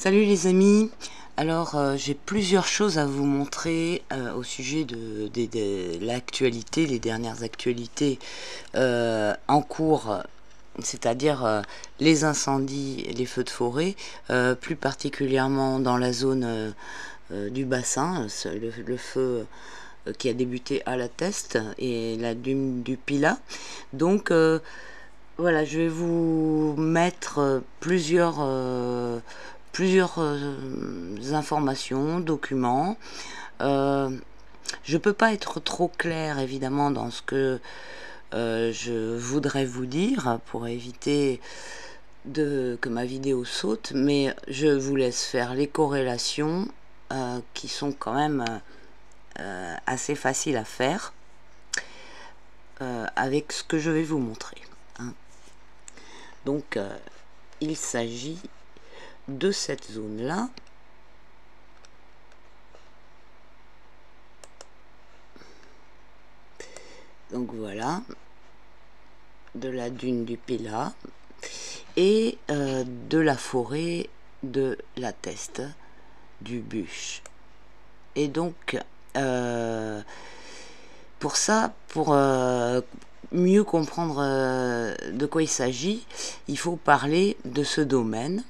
Salut les amis, alors j'ai plusieurs choses à vous montrer au sujet de l'actualité, les dernières actualités en cours, c'est-à-dire les incendies et les feux de forêt, plus particulièrement dans la zone du bassin, le feu qui a débuté à la Teste et la dune du Pilat. Donc voilà, je vais vous mettre plusieurs informations, documents. Je peux pas être trop claire évidemment dans ce que je voudrais vous dire pour éviter que ma vidéo saute, mais je vous laisse faire les corrélations qui sont quand même assez faciles à faire avec ce que je vais vous montrer. Hein. Donc il s'agit de cette zone là. Donc voilà, de la dune du Pilat et de la forêt de la Teste, du Bûche. Et donc pour ça, pour mieux comprendre de quoi il s'agit, il faut parler de ce domaine,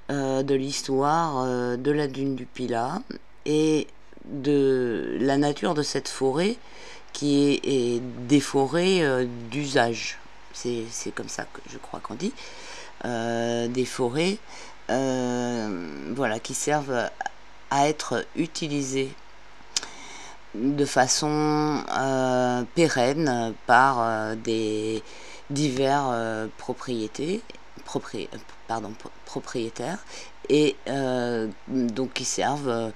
de l'histoire de la dune du Pilat et de la nature de cette forêt qui est des forêts d'usage. C'est comme ça que je crois qu'on dit. Des forêts voilà, qui servent à être utilisées de façon pérenne par des divers propriétaires et donc qui servent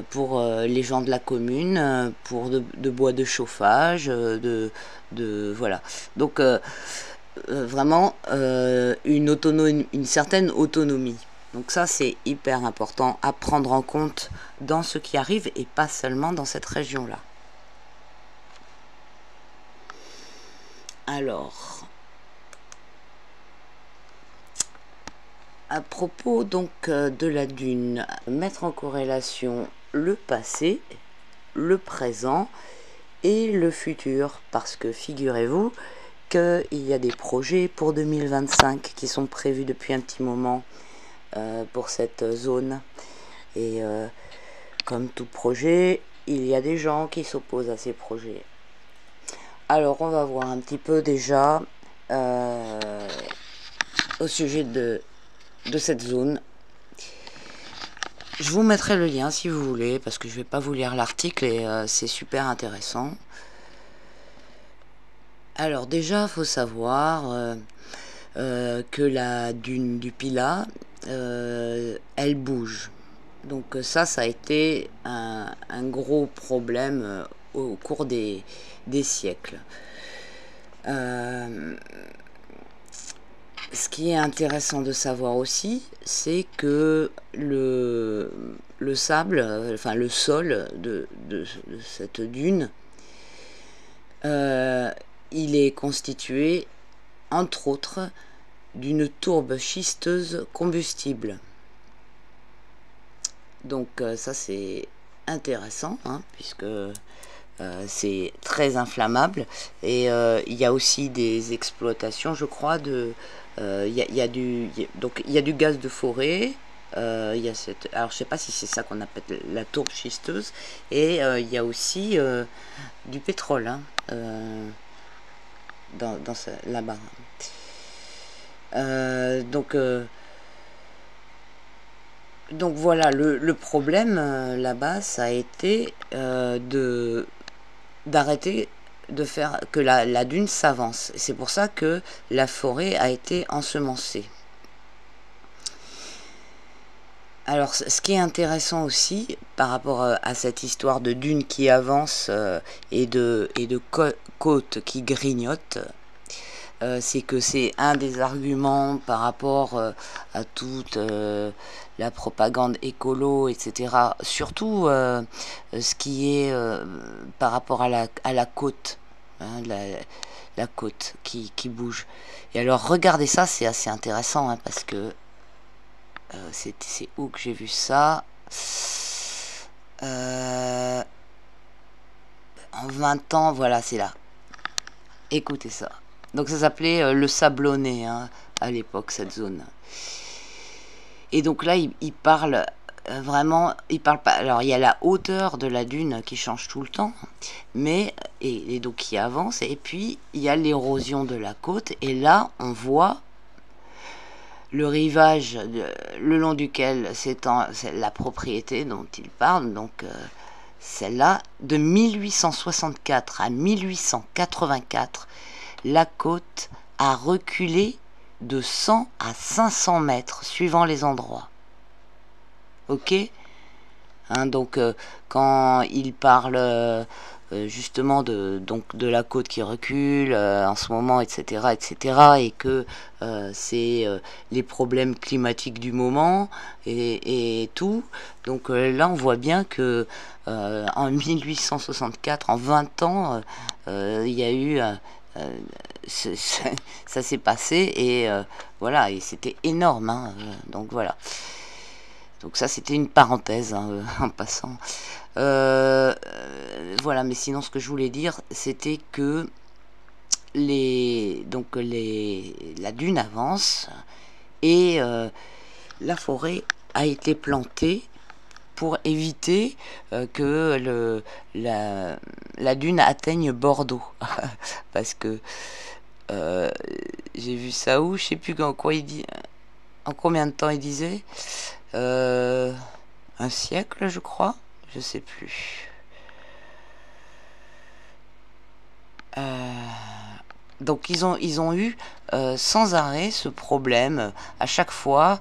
pour les gens de la commune, pour de bois de chauffage, voilà. Donc vraiment une certaine autonomie. Donc ça, c'est hyper important à prendre en compte dans ce qui arrive et pas seulement dans cette région-là. Alors, à propos donc de la dune, mettre en corrélation le passé, le présent et le futur, parce que figurez-vous qu'il y a des projets pour 2025 qui sont prévus depuis un petit moment pour cette zone. Et comme tout projet, il y a des gens qui s'opposent à ces projets. Alors on va voir un petit peu déjà au sujet de cette zone. Je vous mettrai le lien si vous voulez, parce que je vais pas vous lire l'article et c'est super intéressant. Alors déjà, faut savoir que la dune du Pilat, elle bouge. Donc ça a été un gros problème au cours des siècles. Ce qui est intéressant de savoir aussi, c'est que le sable, enfin le sol de cette dune, il est constitué, entre autres, d'une tourbe schisteuse combustible. Donc ça c'est intéressant, hein, puisque c'est très inflammable. Et il y a aussi des exploitations, je crois, il y a du gaz de forêt. Alors je sais pas si c'est ça qu'on appelle la tourbe schisteuse, et il y a aussi du pétrole, hein, là-bas. Donc voilà, le problème là-bas, ça a été d'arrêter de faire que la dune s'avance. C'est pour ça que la forêt a été ensemencée. Alors, ce qui est intéressant aussi par rapport à cette histoire de dune qui avance et de côtes qui grignotent, c'est que c'est un des arguments par rapport à toute la propagande écolo, etc. Surtout ce qui est par rapport à la côte, hein, la côte qui bouge. Et alors regardez ça, c'est assez intéressant, hein, parce que c'est où que j'ai vu ça, en 20 ans, voilà, c'est là. Écoutez ça. Donc ça s'appelait le Sablonnet, hein, à l'époque, cette zone. Et donc là, il parle vraiment, il parle pas. Alors il y a la hauteur de la dune qui change tout le temps, mais et donc qui avance. Et puis il y a l'érosion de la côte. Et là, on voit le rivage le long duquel s'étend la propriété dont il parle. Donc celle-là, de 1864 à 1884, la côte a reculé de 100 à 500 mètres, suivant les endroits. Ok, hein, donc quand il parle justement de la côte qui recule en ce moment, etc., et que c'est les problèmes climatiques du moment et tout. Donc là, on voit bien que en 1864, en 20 ans, il y a eu ça s'est passé et voilà, et c'était énorme, hein, donc voilà. Donc ça, c'était une parenthèse, hein, en passant. Voilà, mais sinon, ce que je voulais dire, c'était que la dune avance et la forêt a été plantée pour éviter que la dune atteigne Bordeaux. Parce que j'ai vu ça où, je sais plus en combien de temps il disait. Un siècle, je crois, je sais plus. Donc ils ont eu sans arrêt ce problème à chaque fois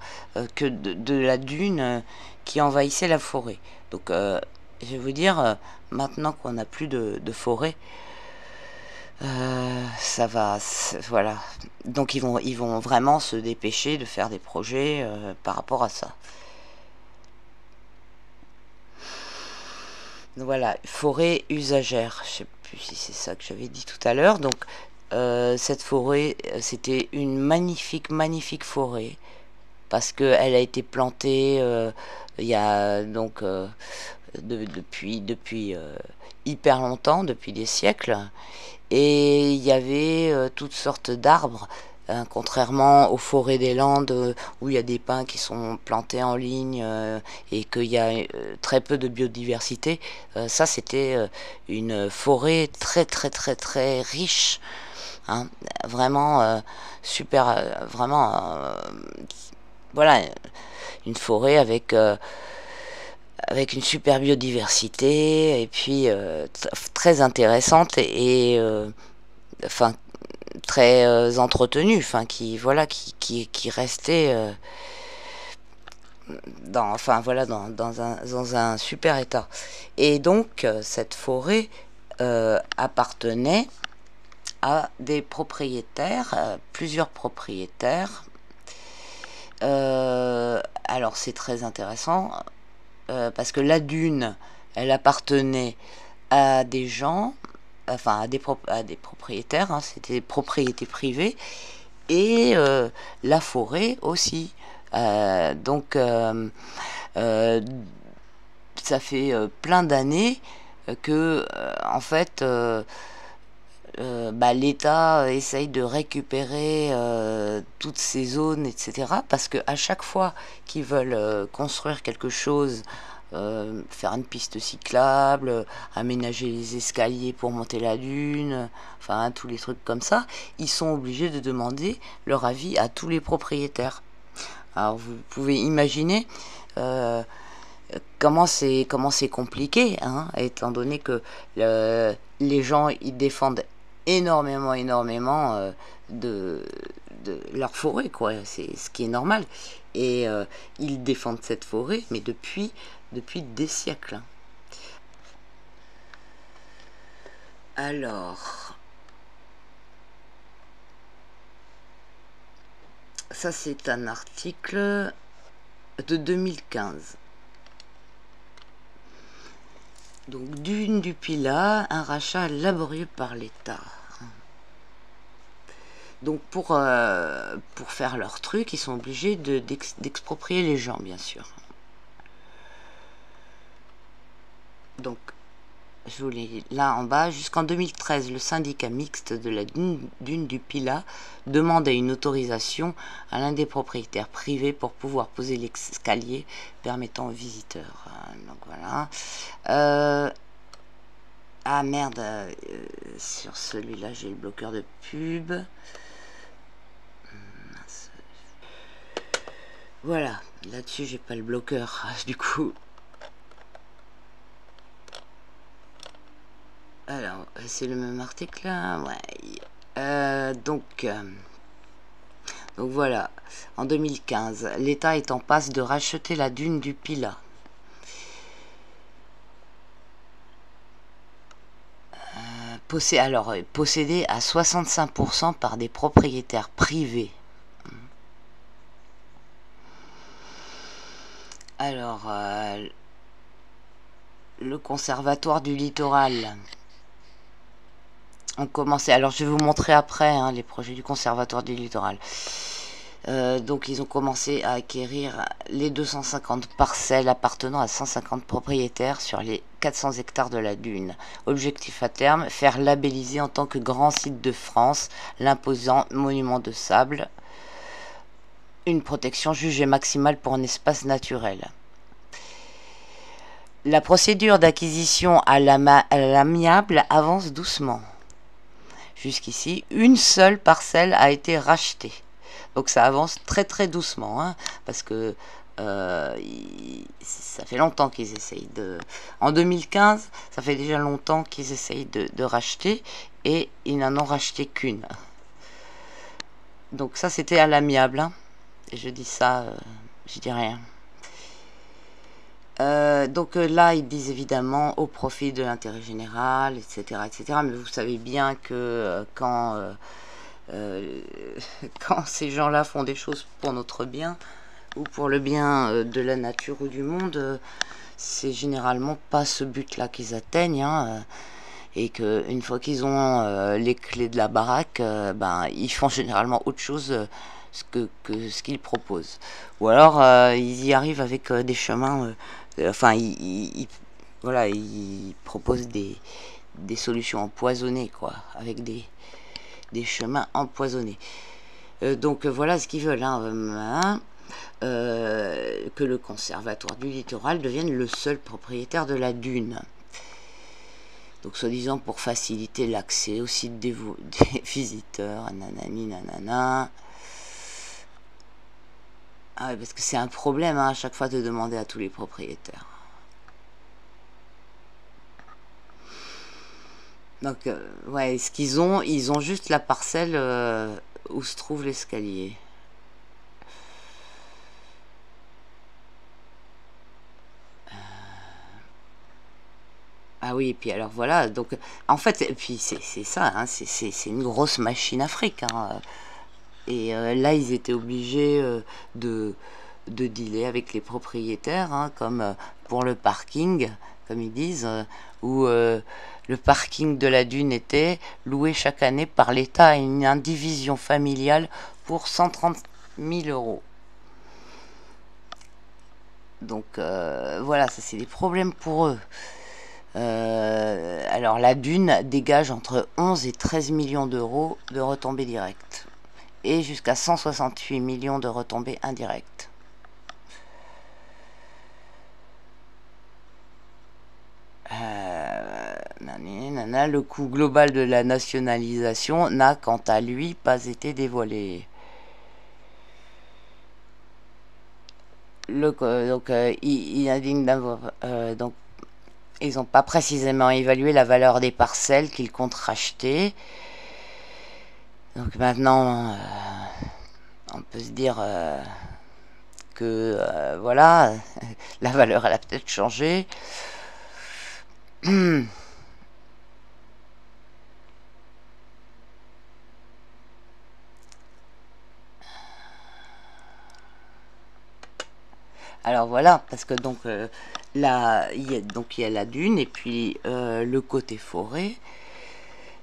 que de la dune qui envahissait la forêt. Donc je vais vous dire, maintenant qu'on n'a plus de forêt, ça va, voilà. Donc ils vont vraiment se dépêcher de faire des projets par rapport à ça. Voilà, forêt usagère, je sais plus si c'est ça que j'avais dit tout à l'heure. Donc cette forêt, c'était une magnifique forêt parce qu'elle a été plantée il y a donc depuis hyper longtemps, depuis des siècles, et il y avait toutes sortes d'arbres. Hein, contrairement aux forêts des Landes où il y a des pins qui sont plantés en ligne et qu'il y a très peu de biodiversité, ça c'était une forêt très riche, hein, vraiment super, vraiment voilà, une forêt avec une super biodiversité et puis très intéressante et enfin très entretenu, enfin qui voilà qui restait dans un super état. Et donc cette forêt appartenait à des propriétaires, plusieurs propriétaires. Alors c'est très intéressant parce que la dune, elle appartenait à des gens, enfin à des propriétaires, hein, c'était des propriétés privées, et la forêt aussi. Donc ça fait plein d'années que en fait l'État essaye de récupérer toutes ces zones, etc. Parce que à chaque fois qu'ils veulent construire quelque chose, faire une piste cyclable, aménager les escaliers pour monter la dune, enfin tous les trucs comme ça, ils sont obligés de demander leur avis à tous les propriétaires. Alors vous pouvez imaginer comment c'est compliqué, hein, étant donné que les gens ils défendent énormément de leur forêt, quoi. C'est ce qui est normal. Et ils défendent cette forêt, mais depuis des siècles. Alors, ça c'est un article de 2015. Donc, dune du Pilat, un rachat laborieux par l'État. Donc pour faire leur truc, ils sont obligés d'exproprier les gens, bien sûr. Donc, je vous l'ai là en bas, jusqu'en 2013, le syndicat mixte de la dune du Pilat demandait une autorisation à l'un des propriétaires privés pour pouvoir poser l'escalier permettant aux visiteurs. Donc voilà. Ah merde, sur celui-là j'ai le bloqueur de pub. Voilà, là-dessus j'ai pas le bloqueur, du coup. Alors, c'est le même article là, ouais. Donc voilà, en 2015, l'État est en passe de racheter la dune du Pilat. Possédée à 65% par des propriétaires privés. Alors, le conservatoire du littoral ont commencé. Alors, je vais vous montrer après hein, les projets du conservatoire du littoral. Donc, ils ont commencé à acquérir les 250 parcelles appartenant à 150 propriétaires sur les 400 hectares de la dune. Objectif à terme, faire labelliser en tant que grand site de France l'imposant monument de sable, une protection jugée maximale pour un espace naturel. La procédure d'acquisition à l'amiable avance doucement. Jusqu'ici, une seule parcelle a été rachetée. Donc ça avance très très doucement, hein, parce que ça fait longtemps qu'ils essayent de... En 2015, ça fait déjà longtemps qu'ils essayent de racheter, et ils n'en ont racheté qu'une. Donc ça c'était à l'amiable, hein. Et je dis ça, je dis rien. Donc là, ils disent évidemment au profit de l'intérêt général, etc., etc. Mais vous savez bien que quand ces gens-là font des choses pour notre bien, ou pour le bien de la nature ou du monde, c'est généralement pas ce but-là qu'ils atteignent, hein, et qu'une fois qu'ils ont les clés de la baraque, ben, ils font généralement autre chose que ce qu'ils proposent. Ou alors, ils y arrivent avec des chemins... enfin, voilà, ils proposent des solutions empoisonnées, quoi, avec des chemins empoisonnés. Donc voilà ce qu'ils veulent, hein, que le conservatoire du littoral devienne le seul propriétaire de la dune. Donc soi-disant pour faciliter l'accès au site des visiteurs, nanani nanana. Ah ouais, parce que c'est un problème hein, à chaque fois de demander à tous les propriétaires. Donc ouais, ce qu'ils ont, ils ont juste la parcelle où se trouve l'escalier. Ah oui, et puis alors voilà, donc en fait, et puis c'est ça, hein, c'est une grosse machine Afrique. Hein, et là, ils étaient obligés de dealer avec les propriétaires, hein, comme pour le parking, comme ils disent, où le parking de la dune était loué chaque année par l'État à une indivision familiale pour 130 000 €. Donc voilà, ça c'est des problèmes pour eux. Alors la dune dégage entre 11 et 13 millions d'euros de retombées directes et jusqu'à 168 millions de retombées indirectes. Le coût global de la nationalisation n'a quant à lui pas été dévoilé. Donc ils n'ont pas précisément évalué la valeur des parcelles qu'ils comptent racheter. Donc maintenant, on peut se dire que voilà, la valeur elle a peut-être changé. Alors voilà, parce que donc là, il y a la dune et puis le côté forêt,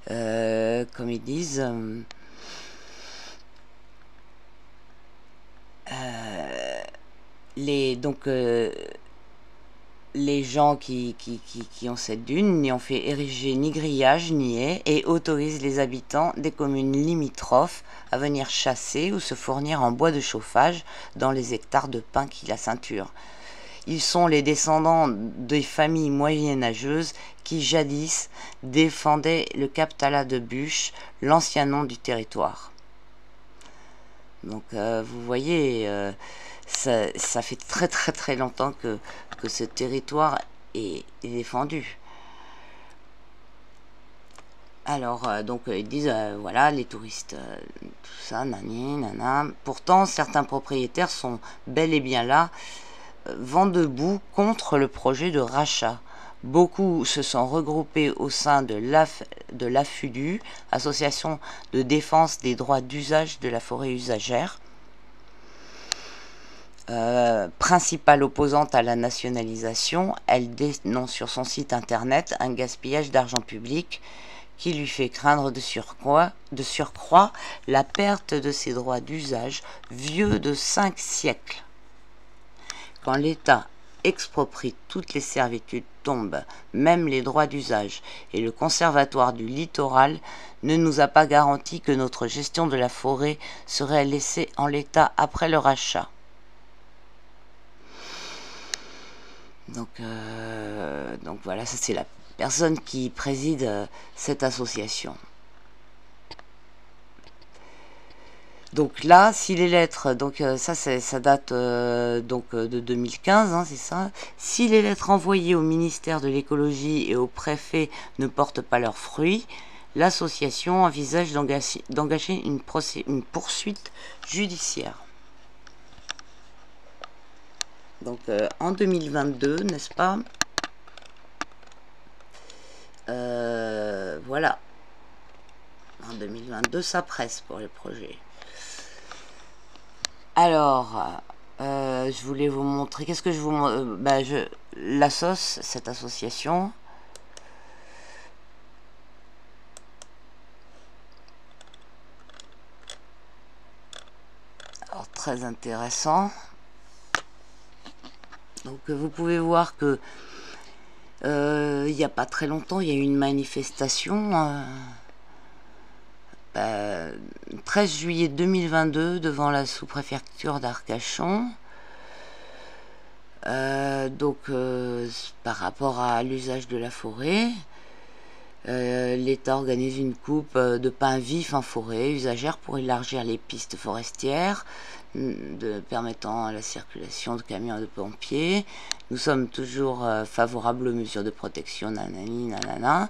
comme ils disent. Les gens qui ont cette dune n'y ont fait ériger ni grillage ni haies et autorisent les habitants des communes limitrophes à venir chasser ou se fournir en bois de chauffage dans les hectares de pins qui la ceinturent. Ils sont les descendants des familles moyenâgeuses qui jadis défendaient le Captala de Buch, l'ancien nom du territoire. Donc vous voyez, ça fait très longtemps que ce territoire est défendu. Alors, donc ils disent, voilà, les touristes, tout ça, nani, nana. Pourtant, certains propriétaires sont bel et bien là, vent debout contre le projet de rachat. Beaucoup se sont regroupés au sein de l'AFUDU, Association de défense des droits d'usage de la forêt usagère, principale opposante à la nationalisation. Elle dénonce sur son site internet un gaspillage d'argent public qui lui fait craindre de surcroît la perte de ses droits d'usage vieux de 5 siècles. Quand l'État exproprie toutes les servitudes tombent, même les droits d'usage, et le Conservatoire du littoral ne nous a pas garanti que notre gestion de la forêt serait laissée en l'état après le rachat. Donc voilà, ça c'est la personne qui préside cette association. Donc là, si les lettres, donc ça date donc de 2015, hein, c'est ça. Si les lettres envoyées au ministère de l'écologie et au préfet ne portent pas leurs fruits, l'association envisage d'engager une poursuite judiciaire. Donc en 2022, n'est-ce pas? Voilà. En 2022, ça presse pour les projets. Alors, je voulais vous montrer. Qu'est-ce que je vous montre? L'ASSOS, cette association. Alors, très intéressant. Donc, vous pouvez voir que il n'y a pas très longtemps, il y a eu une manifestation. 13 juillet 2022 devant la sous-préfecture d'Arcachon, par rapport à l'usage de la forêt, l'État organise une coupe de pins vifs en forêt usagère pour élargir les pistes forestières, permettant la circulation de camions et de pompiers. Nous sommes toujours favorables aux mesures de protection, nanani, nanana.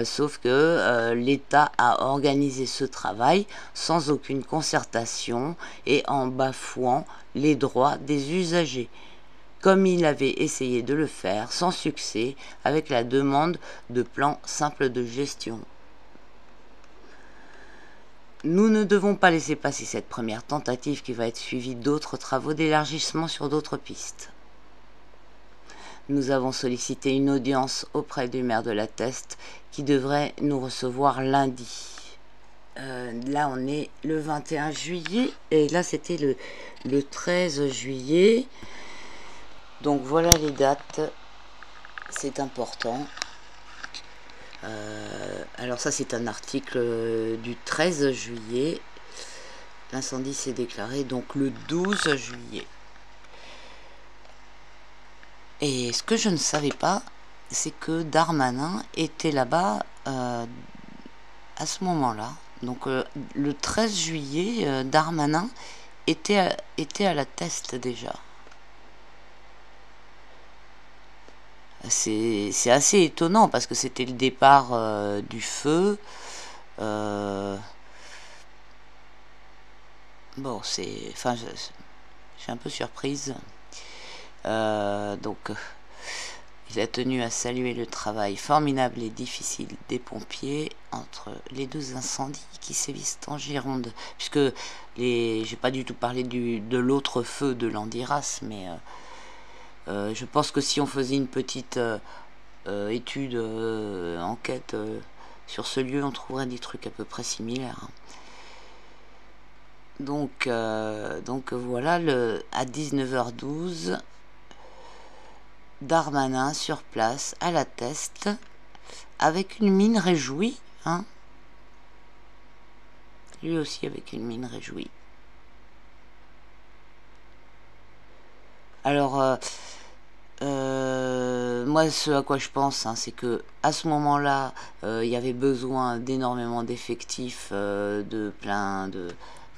Sauf que l'État a organisé ce travail sans aucune concertation et en bafouant les droits des usagers, comme il avait essayé de le faire sans succès avec la demande de plans simples de gestion. Nous ne devons pas laisser passer cette première tentative qui va être suivie d'autres travaux d'élargissement sur d'autres pistes. Nous avons sollicité une audience auprès du maire de La Teste qui devrait nous recevoir lundi. Là, on est le 21 juillet et là, c'était le 13 juillet. Donc, voilà les dates. C'est important. Alors ça, c'est un article du 13 juillet. L'incendie s'est déclaré donc le 12 juillet. Et ce que je ne savais pas, c'est que Darmanin était là-bas à ce moment-là. Donc le 13 juillet, Darmanin était à La Teste déjà. C'est assez étonnant parce que c'était le départ du feu. Bon, enfin, je suis un peu surprise. Donc, il a tenu à saluer le travail formidable et difficile des pompiers entre les deux incendies qui sévissent en Gironde. Puisque j'ai pas du tout parlé de l'autre feu de Landiras, mais je pense que si on faisait une petite étude, enquête sur ce lieu, on trouverait des trucs à peu près similaires. Donc voilà, à 19h12, Darmanin sur place à la Teste, avec une mine réjouie, hein. Lui aussi avec une mine réjouie. Alors, moi, ce à quoi je pense, hein, c'est que à ce moment-là, il y avait besoin d'énormément d'effectifs,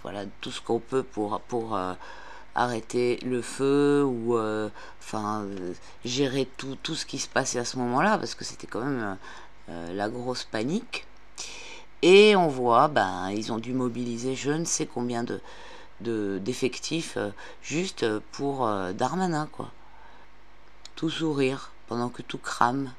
voilà, tout ce qu'on peut pour arrêter le feu ou gérer tout ce qui se passait à ce moment-là, parce que c'était quand même la grosse panique. Et on voit, ils ont dû mobiliser je ne sais combien d'effectifs juste pour Darmanin, quoi. Tout sourire pendant que tout crame.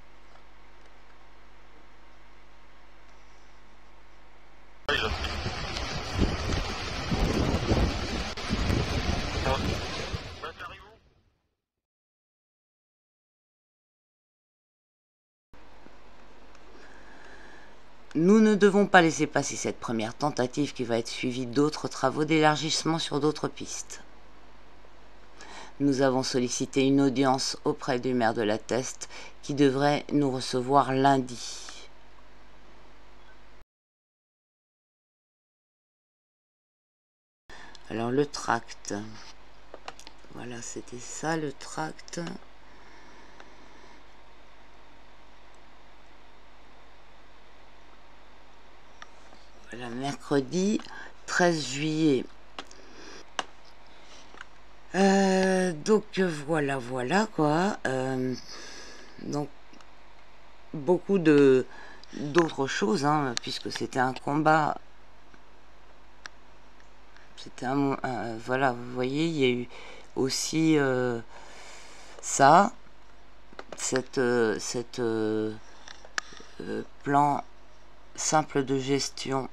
Nous ne devons pas laisser passer cette première tentative qui va être suivie d'autres travaux d'élargissement sur d'autres pistes. Nous avons sollicité une audience auprès du maire de la Teste qui devrait nous recevoir lundi. Alors le tract, voilà, c'était ça le tract. Voilà, mercredi 13 juillet. Donc voilà quoi. Donc beaucoup d'autres choses, hein, puisque c'était un combat. C'était voilà, vous voyez, il y a eu aussi ça, cette plan simple de gestion.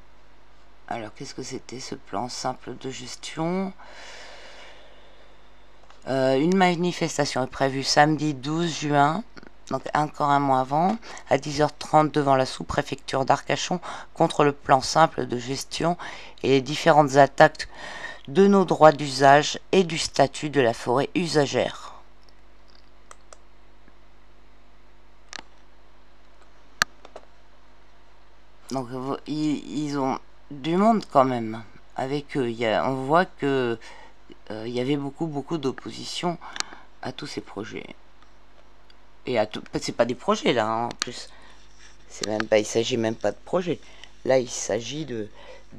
Alors qu'est-ce que c'était ce plan simple de gestion? Une manifestation est prévue samedi 12 juin, donc encore un mois avant, à 10h30 devant la sous-préfecture d'Arcachon contre le plan simple de gestion et les différentes attaques de nos droits d'usage et du statut de la forêt usagère. Donc ils ont du monde quand même avec eux. On voit que il y avait beaucoup d'opposition à tous ces projets. Et à tout, c'est pas des projets là, hein, en plus. C'est même pas, il s'agit même pas de projets. Là, il s'agit de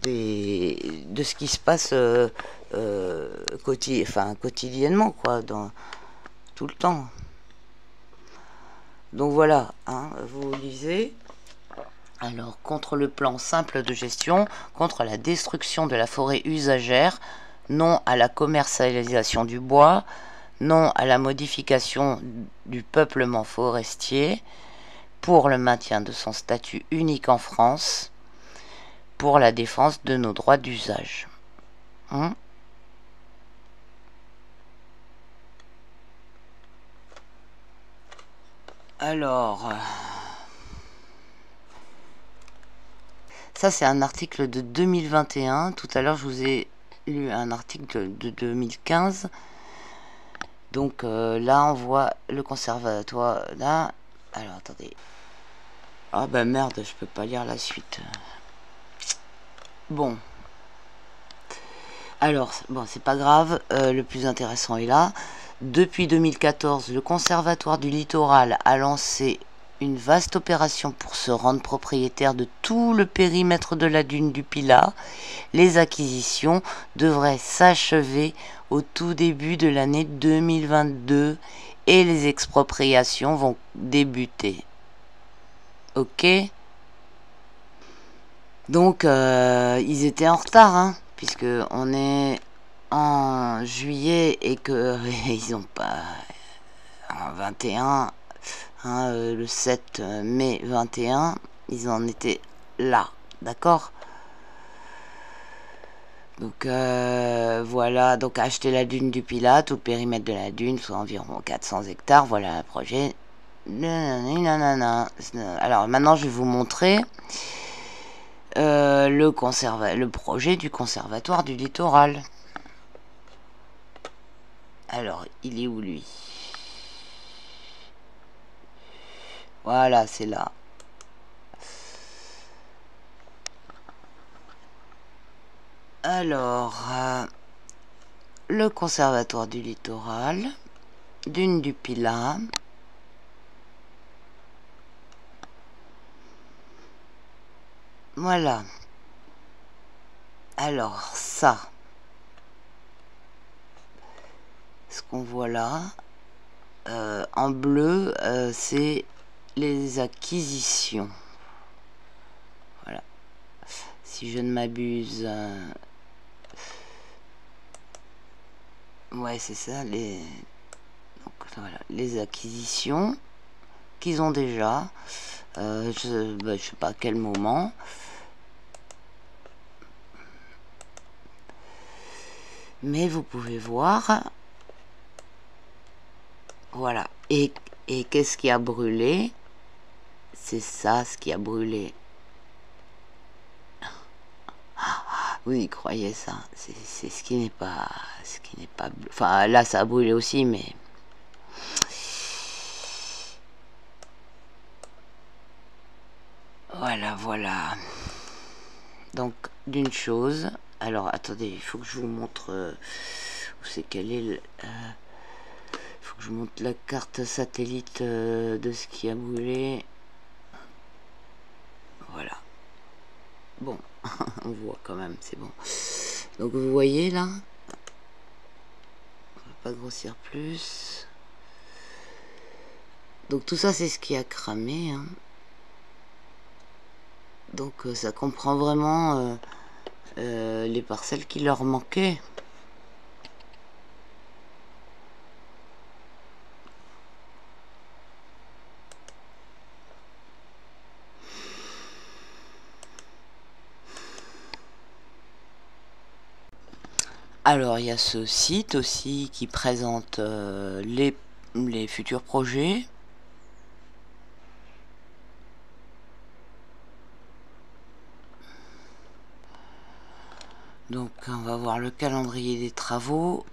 ce qui se passe quotidiennement, quoi, tout le temps. Donc voilà, hein, vous lisez. Alors, contre le plan simple de gestion, contre la destruction de la forêt usagère, non à la commercialisation du bois, non à la modification du peuplement forestier, pour le maintien de son statut unique en France, pour la défense de nos droits d'usage. Alors, ça c'est un article de 2021. Tout à l'heure, je vous ai lu un article de 2015. Donc là, on voit le conservatoire. Là, alors attendez. Ah bah merde, je peux pas lire la suite. Bon. Alors, bon, c'est pas grave. Le plus intéressant est là. Depuis 2014, le Conservatoire du Littoral a lancé une vaste opération pour se rendre propriétaire de tout le périmètre de la dune du Pilat. Les acquisitions devraient s'achever au tout début de l'année 2022 et les expropriations vont débuter. Ok? Donc, ils étaient en retard, hein, puisque on est en juillet et que ils ont pas en 21, hein, le 7 mai 21, ils en étaient là, d'accord? Donc voilà, donc acheter la dune du Pilat, tout le périmètre de la dune, soit environ 400 hectares, voilà le projet. Alors maintenant je vais vous montrer. le projet du conservatoire du littoral. Alors, il est où lui? Voilà, c'est là. Alors, le conservatoire du littoral, dune du Pilat. Voilà. Alors, ça. Ce qu'on voit là, en bleu, c'est les acquisitions. Voilà. Si je ne m'abuse... ouais, c'est ça, donc, voilà, les acquisitions qu'ils ont déjà. Je sais pas à quel moment. Mais vous pouvez voir. Voilà. Et qu'est-ce qui a brûlé? C'est ça ce qui a brûlé. Vous y croyez ça? C'est ce qui n'est pas... Enfin, là, ça a brûlé aussi, mais... Voilà, voilà. Donc, d'une chose... Alors, attendez, il faut que je vous montre... où c'est qu'elle est... Il faut que je montre la carte satellite de ce qui a brûlé. Voilà. Bon, on voit quand même, c'est bon. Donc, vous voyez, là... On va pas grossir plus. Donc, tout ça, c'est ce qui a cramé, hein. Donc ça comprend vraiment les parcelles qui leur manquaient. Alors il y a ce site aussi qui présente les futurs projets. Donc on va voir le calendrier des travaux.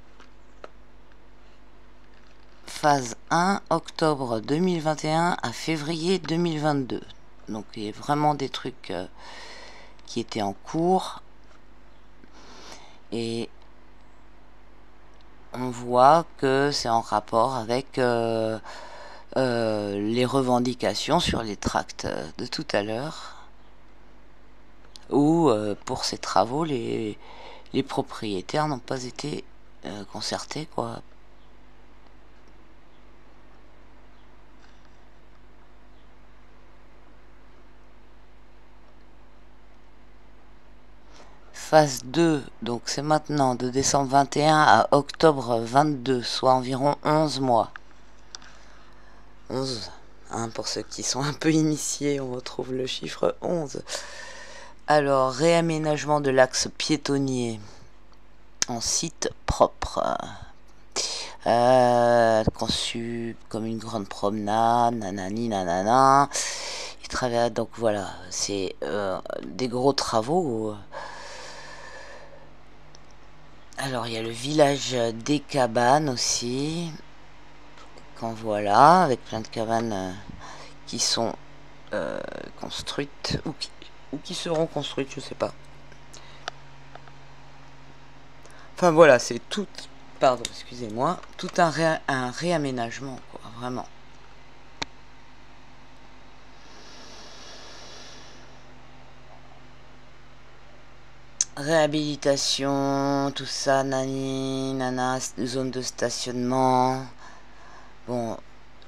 Phase 1, octobre 2021 à février 2022. Donc il y a vraiment des trucs qui étaient en cours. Et on voit que c'est en rapport avec les revendications sur les tracts de tout à l'heure. Où pour ces travaux, les propriétaires n'ont pas été concertés, quoi. Phase 2, donc c'est maintenant de décembre 21 à octobre 22, soit environ 11 mois. 11, hein, pour ceux qui sont un peu initiés, on retrouve le chiffre 11. Alors, réaménagement de l'axe piétonnier en site propre. Conçu comme une grande promenade, nanani, nanana. Il travaille, donc voilà, c'est des gros travaux. Alors il y a le village des cabanes aussi, qu'en voilà, avec plein de cabanes qui sont construites, ou qui seront construites, je sais pas. Enfin voilà, c'est tout, pardon, excusez-moi, tout un réaménagement, quoi, vraiment. Réhabilitation, tout ça, nani, nana, zone de stationnement, bon,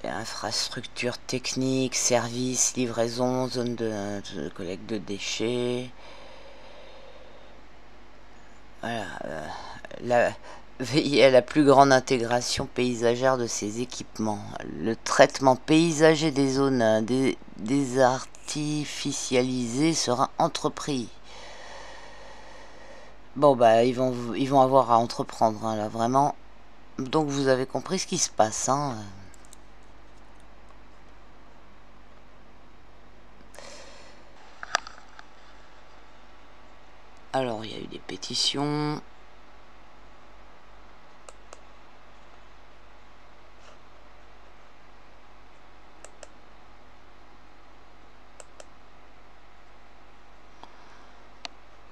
infrastructure technique, service, livraison, zone de collecte de déchets. Voilà, veiller à la plus grande intégration paysagère de ces équipements. Le traitement paysager des zones désartificialisées sera entrepris. Bon bah ils vont avoir à entreprendre, hein, là vraiment. Donc vous avez compris ce qui se passe, hein. Alors, il y a eu des pétitions.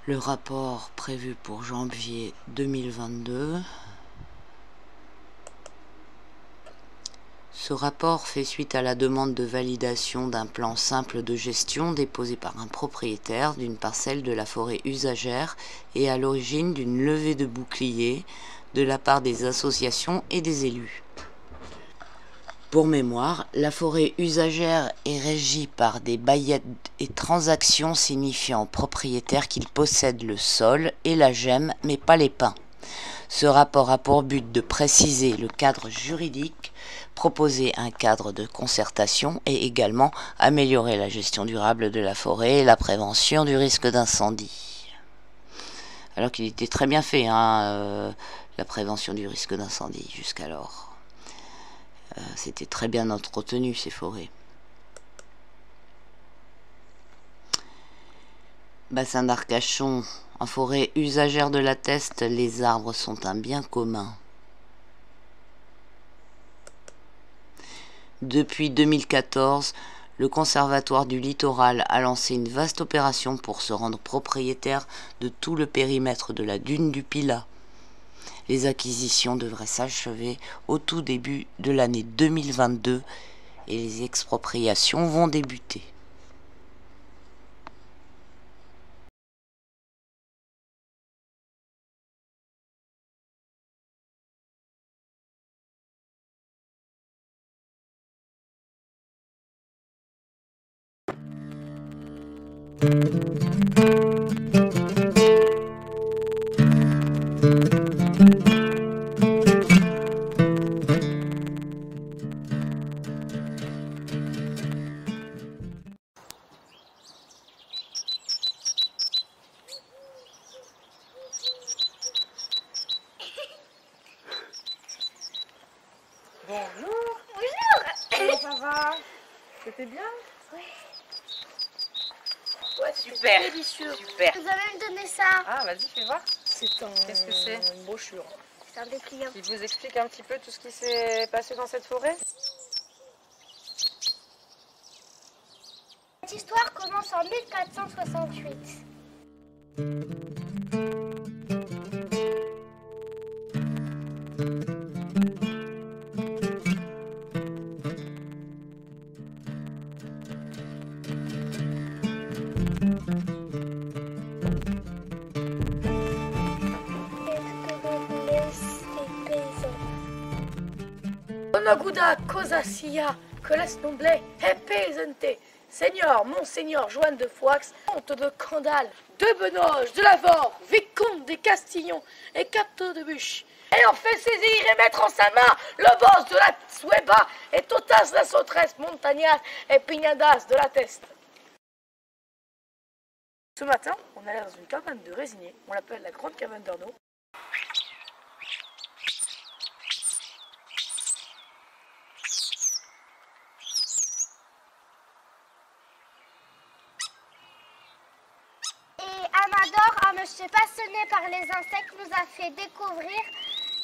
Le rapport prévu pour janvier 2022. Ce rapport fait suite à la demande de validation d'un plan simple de gestion déposé par un propriétaire d'une parcelle de la forêt usagère et à l'origine d'une levée de bouclier de la part des associations et des élus. Pour mémoire, la forêt usagère est régie par des baillettes et transactions signifiant au propriétaire qu'il possède le sol et la gemme, mais pas les pins. Ce rapport a pour but de préciser le cadre juridique, proposer un cadre de concertation et également améliorer la gestion durable de la forêt et la prévention du risque d'incendie. Alors qu'il était très bien fait, la prévention du risque d'incendie jusqu'alors. C'était très bien entretenu, ces forêts. Bassin d'Arcachon, en forêt usagère de la Teste, les arbres sont un bien commun. Depuis 2014, le Conservatoire du Littoral a lancé une vaste opération pour se rendre propriétaire de tout le périmètre de la dune du Pilat. Les acquisitions devraient s'achever au tout début de l'année 2022 et les expropriations vont débuter. Bonjour. Bonjour. Comment ça va? C'était bien? Oui. Ouais, Super. Délicieux. Super. Vous allez me donner ça. Ah, vas-y, fais voir. C'est un... Qu'est-ce que c'est? Une brochure. C'est un dépliant. Il vous explique un petit peu tout ce qui s'est passé dans cette forêt? Cette histoire commence en 1468. Onoguda Cosacia, Colas Nomble, Pesante, Seigneur, Monseigneur Joanne de Foix, Comte de Candale, de Benoge, de Lavore, Vicomte des Castillons et Cateau de Buche, ayant fait saisir et mettre en sa main le boss de la Tsueba et Totas de la Sauteresse, Montagnas et Pignadas de la Teste. Ce matin, on allait dans une cabane de résiniers, on l'appelle la Grande Cabane d'Arnaud. Amador, un monsieur passionné par les insectes, nous a fait découvrir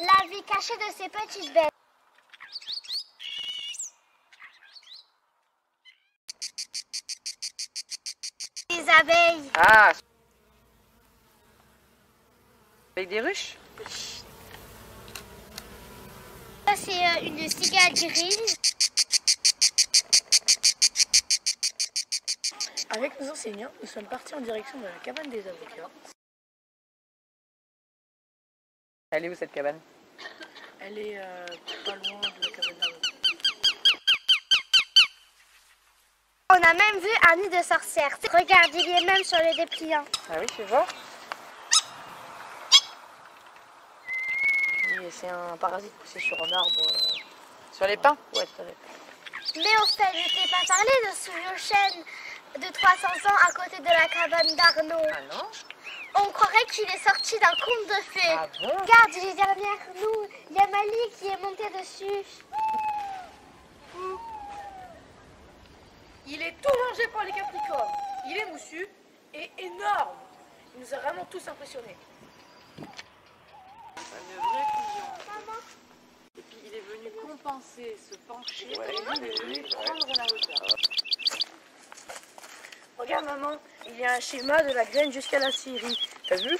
la vie cachée de ces petites bêtes. Les abeilles. Ah, avec des ruches? Ça, c'est une cigale grise. Avec nos enseignants, nous sommes partis en direction de la cabane des avocats. Elle est où cette cabane? Elle est pas loin de la cabane d'Arnaud. On a même vu un nid de sorcière. Regarde, il y est même sur le dépliant. Ah oui, fais voir. Oui, c'est un parasite poussé sur un arbre. Sur les pins? Ouais, tout à fait. Mais au fait, je t'ai pas parlé de ce vieux chêne de 300 ans à côté de la cabane d'Arnaud. Ah non? On croirait qu'il est sorti d'un conte de fées. Ah bon? Regarde, il est derrière nous. Il y a Mali qui est monté dessus. Il est tout mangé par les capricornes. Il est moussu et énorme. Il nous a vraiment tous impressionnés. Une vraie fusion. Et puis il est venu compenser, se pencher, et lui il est venu prendre la hauteur. Regarde maman, il y a un schéma de la graine jusqu'à la Syrie. T'as vu?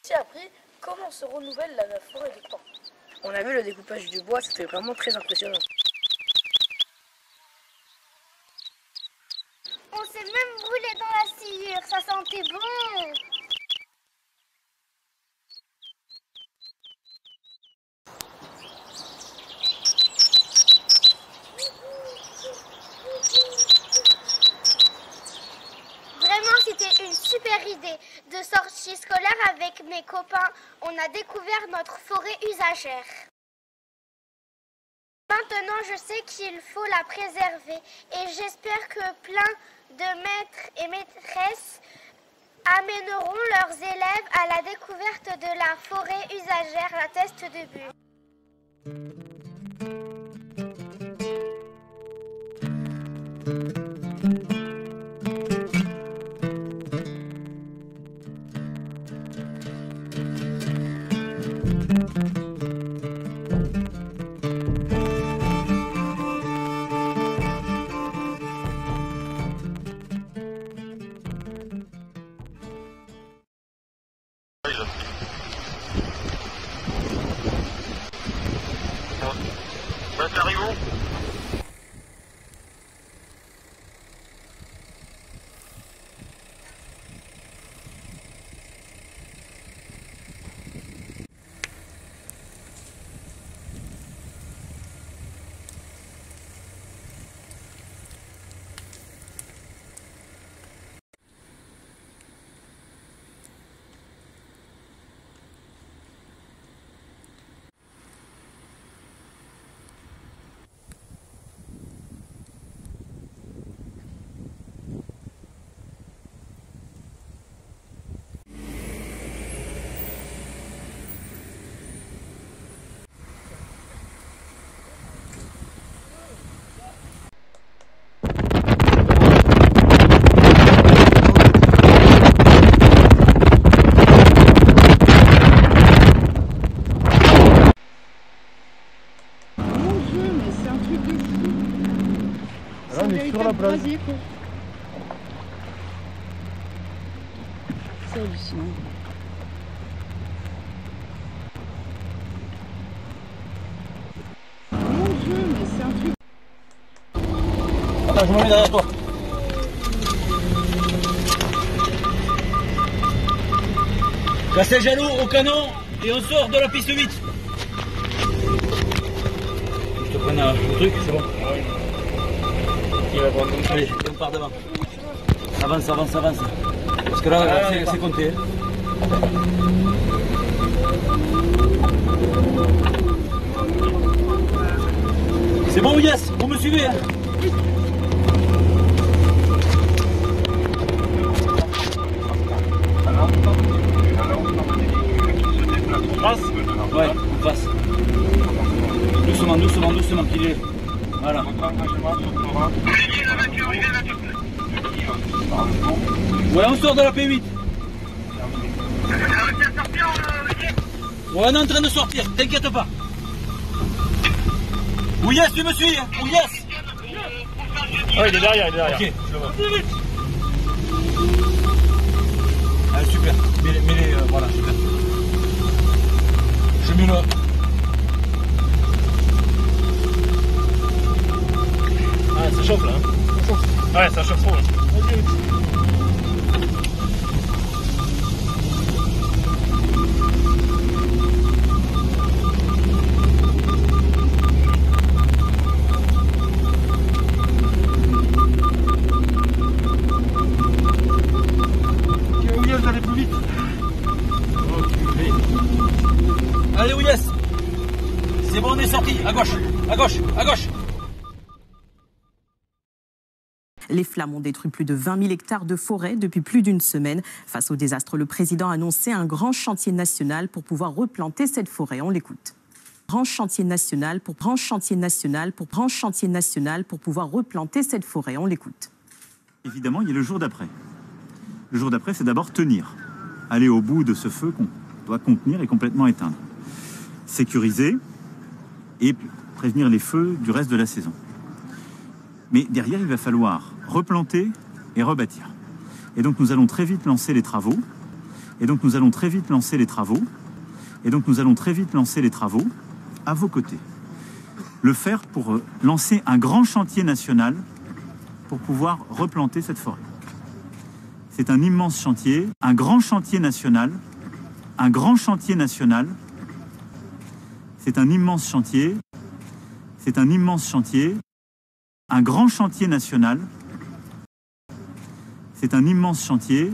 J'ai appris comment se renouvelle la forêt du temps. On a vu le découpage du bois, c'était vraiment très impressionnant. On s'est même brûlé dans la sciure, ça sentait bon. Vraiment, c'était une super idée de sortie scolaire avec mes copains. On a découvert notre forêt usagère. Maintenant, je sais qu'il faut la préserver et j'espère que plein de maîtres et maîtresses amèneront leurs élèves à la découverte de la forêt usagère, la Teste de Bulle. T'arrives où? Là, on est sur la plage. C'est hallucinant. Mon Dieu, mais c'est un truc. Attends, je me mets derrière toi. Cassez jaloux au canon et on sort de la piste 8. Je te prenne le truc, c'est bon. Allez, on part devant. Avance, avance, avance. Parce que là, c'est compté. C'est bon, yes, vous me suivez hein. Ouais, on passe. Doucement, doucement, doucement, qu'il est. Voilà. Ouais, on sort de la P8. Ouais, on est en train de sortir, t'inquiète pas. Oui, yes, tu me suis, hein. Oui, yes. Ah, il est derrière, il est derrière. Ok, je le vois. Ah, super. Mets-les, voilà, super. Je mets le... Ah, ça chauffe là. Hein. Ouais, ça chauffe trop. Là. Vous allez plus vite. Allez, oui, yes. C'est bon, on est sorti. À gauche, à gauche, à gauche. Les flammes ont détruit plus de 20 000 hectares de forêt depuis plus d'une semaine. Face au désastre, le président a annoncé un grand chantier national pour pouvoir replanter cette forêt. On l'écoute. grand chantier national pour pouvoir replanter cette forêt. On l'écoute. Évidemment, il y a le jour d'après. Le jour d'après, c'est d'abord tenir. Aller au bout de ce feu qu'on doit contenir et complètement éteindre. Sécuriser et prévenir les feux du reste de la saison. Mais derrière, il va falloir replanter et rebâtir. Et donc nous allons très vite lancer les travaux. À vos côtés. Le faire pour lancer un grand chantier national pour pouvoir replanter cette forêt. C'est un immense chantier, un grand chantier national. C'est un immense chantier. Un grand chantier national. C'est un immense chantier.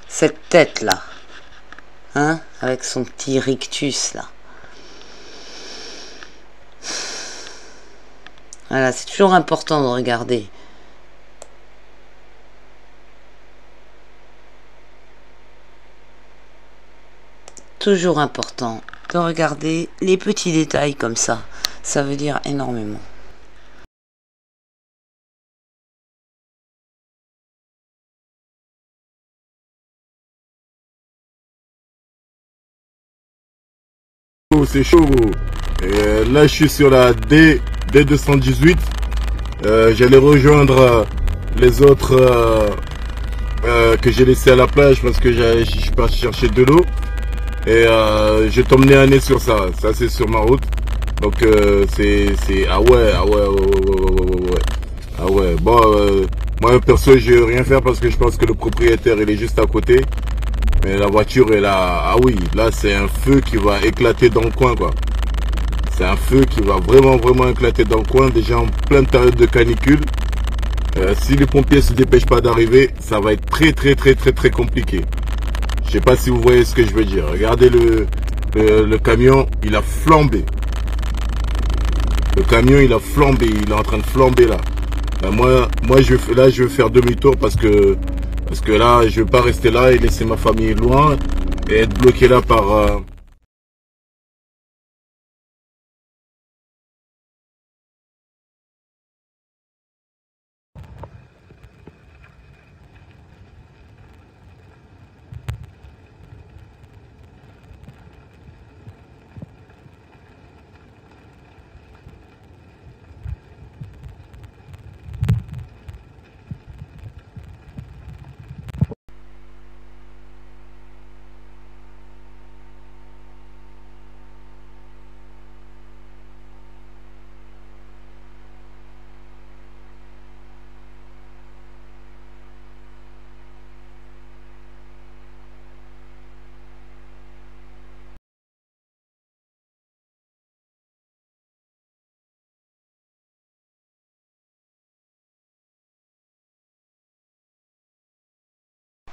Cette tête-là, hein, avec son petit rictus, là. Voilà, c'est toujours important de regarder. Toujours important de regarder les petits détails comme ça. Ça veut dire énormément. C'est chaud, gros. Et là, je suis sur la D218. J'allais rejoindre les autres que j'ai laissés à la plage parce que je suis parti chercher de l'eau. Et je vais t'emmener un nez sur ça. Ça, c'est sur ma route. Donc, c'est... Ah ouais. Bon, moi, perso, je vais rien faire parce que je pense que le propriétaire, il est juste à côté. Mais la voiture est là, ah oui, là c'est un feu qui va éclater dans le coin quoi. C'est un feu qui va vraiment éclater dans le coin, déjà en pleine période de canicule. Si les pompiers se dépêchent pas d'arriver, ça va être très compliqué. Je sais pas si vous voyez ce que je veux dire. Regardez le camion, il a flambé. Le camion il a flambé, il est en train de flamber là. Moi je vais faire demi-tour parce que là, je ne veux pas rester là et laisser ma famille loin et être bloqué là par...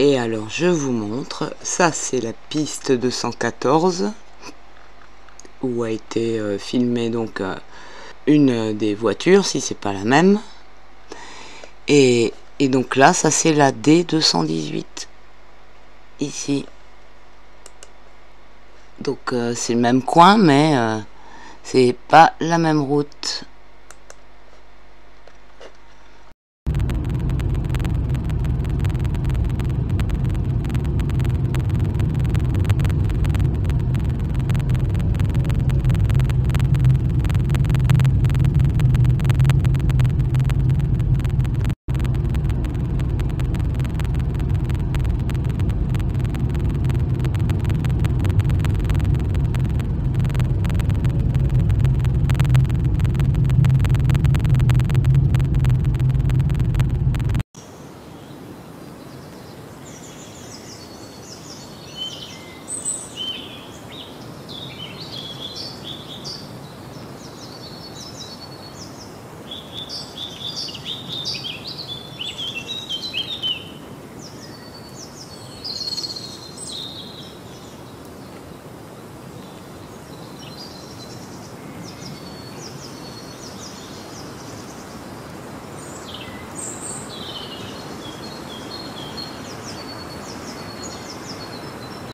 Et alors je vous montre, ça c'est la piste 214 où a été filmée donc une des voitures, si c'est pas la même. Et donc là, ça c'est la D218 ici. Donc c'est le même coin, mais c'est pas la même route.